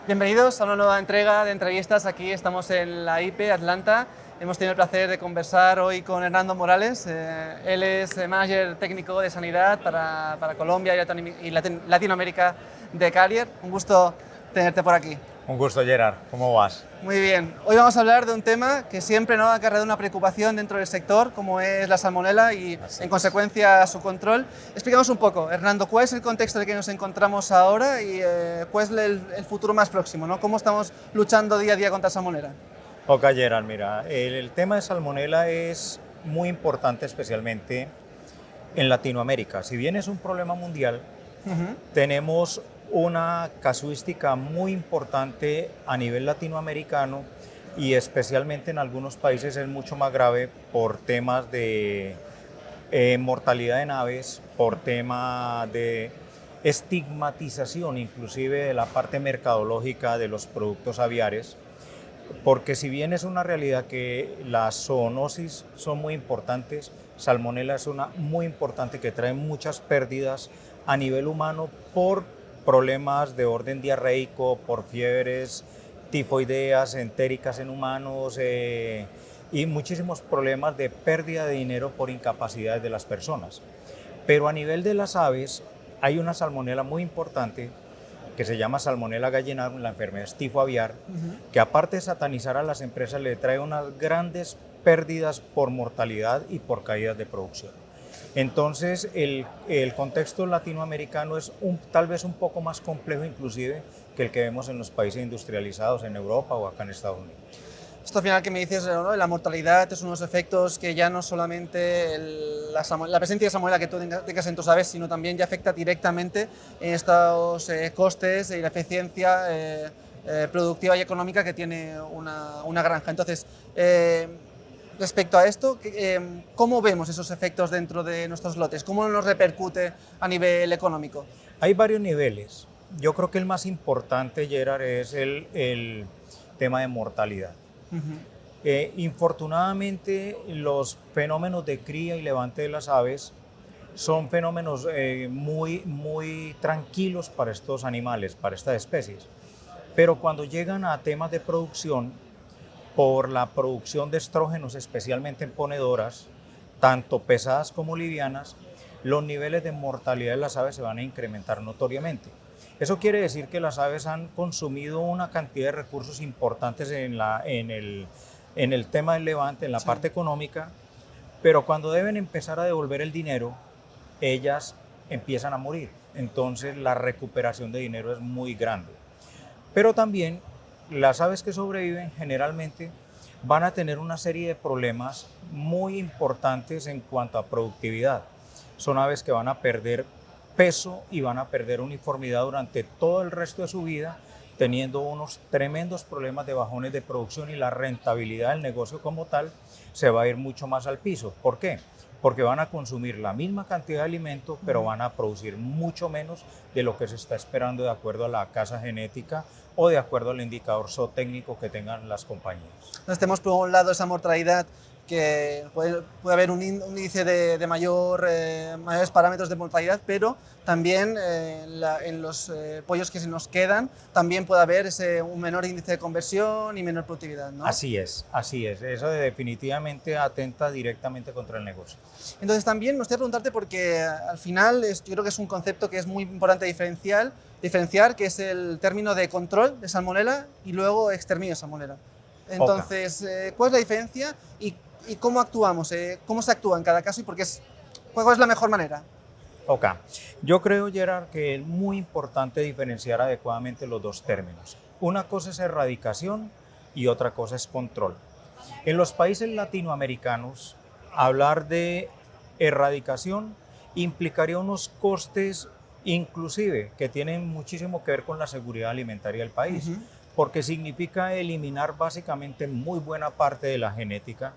Bienvenidos a una nueva entrega de entrevistas. Aquí estamos en la IPE Atlanta. Hemos tenido el placer de conversar hoy con Hernando Morales. Él es manager técnico de sanidad para Colombia y Latinoamérica de Carrier. Un gusto tenerte por aquí. Un gusto, Gerard. ¿Cómo vas? Muy bien. Hoy vamos a hablar de un tema que siempre ha acarreado una preocupación dentro del sector, como es la salmonela y, en consecuencia, su control. Explícanos un poco, Hernando, ¿cuál es el contexto en el que nos encontramos ahora y cuál es el futuro más próximo, ¿no? ¿Cómo estamos luchando día a día contra la salmonela? Ok, Gerard, mira, el tema de salmonela es muy importante, especialmente en Latinoamérica. Si bien es un problema mundial, tenemos una casuística muy importante a nivel latinoamericano y especialmente en algunos países es mucho más grave por temas de mortalidad en aves, por tema de estigmatización inclusive de la parte mercadológica de los productos aviares, porque si bien es una realidad que las zoonosis son muy importantes, salmonela es una muy importante que trae muchas pérdidas a nivel humano por problemas de orden diarreico, por fiebres tifoideas, entéricas en humanos y muchísimos problemas de pérdida de dinero por incapacidades de las personas. Pero a nivel de las aves hay una salmonela muy importante que se llama Salmonella gallinarum, la enfermedad es tifo aviar, que aparte de satanizar a las empresas le trae unas grandes pérdidas por mortalidad y por caídas de producción. Entonces el contexto latinoamericano es tal vez un poco más complejo inclusive que el que vemos en los países industrializados, en Europa o acá en Estados Unidos. Esto al final que me dices, ¿no? La mortalidad es unos efectos que ya no solamente la presencia de salmonela que tú tengas en tus aves, sino también ya afecta directamente en estos costes y la eficiencia productiva y económica que tiene una granja. Entonces, respecto a esto, ¿cómo vemos esos efectos dentro de nuestros lotes? ¿Cómo nos repercute a nivel económico? Hay varios niveles. Yo creo que el más importante, Gerard, es el tema de mortalidad. Infortunadamente, los fenómenos de cría y levante de las aves son fenómenos muy tranquilos para estos animales, para estas especies. Pero cuando llegan a temas de producción, por la producción de estrógenos, especialmente en ponedoras, tanto pesadas como livianas, los niveles de mortalidad de las aves se van a incrementar notoriamente. Eso quiere decir que las aves han consumido una cantidad de recursos importantes en el tema del levante, en la parte económica, pero cuando deben empezar a devolver el dinero, ellas empiezan a morir. Entonces la recuperación de dinero es muy grande. Pero también las aves que sobreviven generalmente van a tener una serie de problemas muy importantes en cuanto a productividad. Son aves que van a perder peso y van a perder uniformidad durante todo el resto de su vida, teniendo unos tremendos problemas de bajones de producción y la rentabilidad del negocio como tal se va a ir mucho más al piso. ¿Por qué? Porque van a consumir la misma cantidad de alimento, pero van a producir mucho menos de lo que se está esperando de acuerdo a la casa genética o de acuerdo al indicador zootécnico que tengan las compañías. Entonces tenemos por un lado esa mortalidad, que puede haber un índice de mayores parámetros de mortalidad, pero también en los pollos que se nos quedan también puede haber un menor índice de conversión y menor productividad, ¿no? Así es, así es. Eso definitivamente atenta directamente contra el negocio. Entonces también me gustaría preguntarte, porque al final yo creo que es un concepto que es muy importante diferenciar, que es el término de control de salmonela y luego exterminio de salmonela. Entonces, ¿cuál es la diferencia y cómo actuamos? ¿Cómo se actúa en cada caso y cuál es la mejor manera? Ok, yo creo, Gerard, que es muy importante diferenciar adecuadamente los dos términos. Una cosa es erradicación y otra cosa es control. En los países latinoamericanos, hablar de erradicación implicaría unos costes inclusive que tienen muchísimo que ver con la seguridad alimentaria del país, porque significa eliminar básicamente muy buena parte de la genética,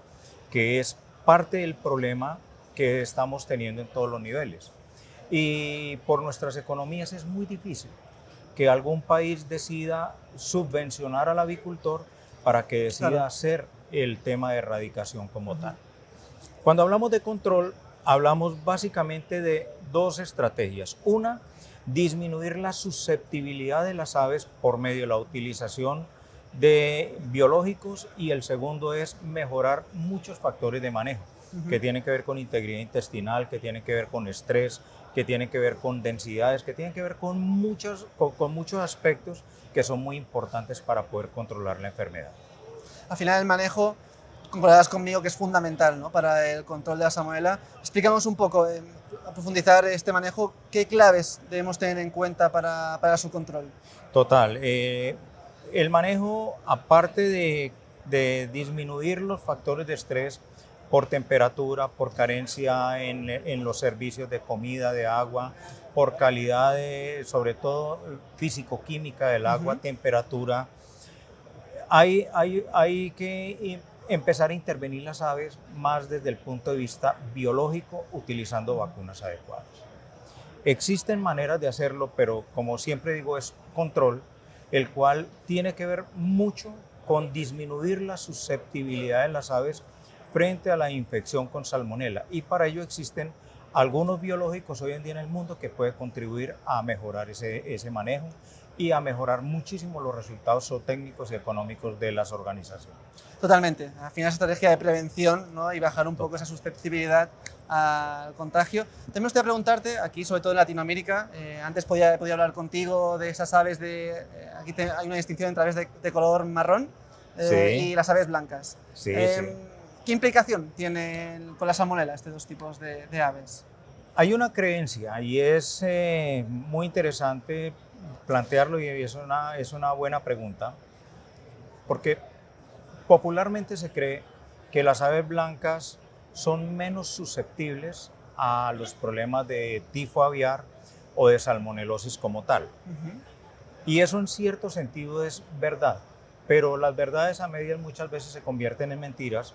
que es parte del problema que estamos teniendo en todos los niveles. Y por nuestras economías es muy difícil que algún país decida subvencionar al avicultor para que decida hacer el tema de erradicación como tal. Cuando hablamos de control, hablamos básicamente de dos estrategias. Una, disminuir la susceptibilidad de las aves por medio de la utilización de biológicos, y el segundo es mejorar muchos factores de manejo que tienen que ver con integridad intestinal, que tienen que ver con estrés, que tienen que ver con densidades, que tienen que ver con muchos aspectos que son muy importantes para poder controlar la enfermedad. Al final el manejo, concordarás conmigo que es fundamental, ¿no?, para el control de la salmonela. Explícanos un poco, a profundizar este manejo, ¿qué claves debemos tener en cuenta para su control? Total. El manejo, aparte de disminuir los factores de estrés por temperatura, por carencia en los servicios de comida, de agua, por calidad, sobre todo físico-química del agua, temperatura, hay que empezar a intervenir las aves más desde el punto de vista biológico, utilizando vacunas adecuadas. Existen maneras de hacerlo, pero como siempre digo, es control, el cual tiene que ver mucho con disminuir la susceptibilidad de las aves frente a la infección con salmonela, y para ello existen algunos biológicos hoy en día en el mundo que pueden contribuir a mejorar ese manejo y a mejorar muchísimo los resultados técnicos y económicos de las organizaciones. Totalmente. Al final es estrategia de prevención, ¿no?, y bajar un poco esa susceptibilidad al contagio. También me gustaría preguntarte, aquí sobre todo en Latinoamérica, antes podía hablar contigo de esas aves aquí hay una distinción entre aves de color marrón y las aves blancas. Sí. ¿Qué implicación tienen con la salmonela estos dos tipos de aves? Hay una creencia, y es muy interesante plantearlo, y es una buena pregunta, porque popularmente se cree que las aves blancas son menos susceptibles a los problemas de tifo aviar o de salmonelosis como tal. Y eso en cierto sentido es verdad, pero las verdades a medias muchas veces se convierten en mentiras,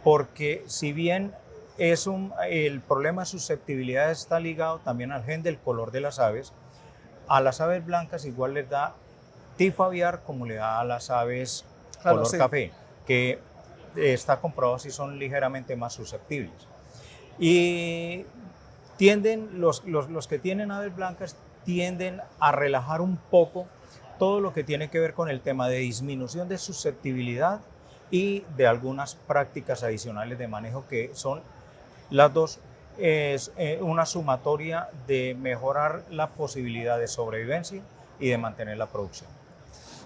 porque si bien el problema de susceptibilidad está ligado también al gen del color de las aves, a las aves blancas igual les da tifo aviar como le da a las aves color café, que está comprobado si son ligeramente más susceptibles. Y los que tienen aves blancas tienden a relajar un poco todo lo que tiene que ver con el tema de disminución de susceptibilidad y de algunas prácticas adicionales de manejo, que son las dos, es una sumatoria de mejorar la posibilidad de sobrevivencia y de mantener la producción.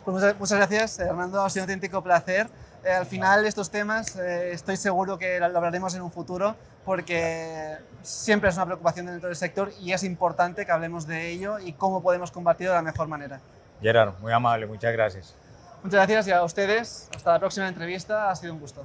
Pues muchas gracias, Hernando, ha sido un auténtico placer. Al final estos temas estoy seguro que lo hablaremos en un futuro, porque siempre es una preocupación dentro del sector y es importante que hablemos de ello y cómo podemos combatirlo de la mejor manera. Gerard, muy amable, muchas gracias. Muchas gracias, y a ustedes, hasta la próxima entrevista, ha sido un gusto.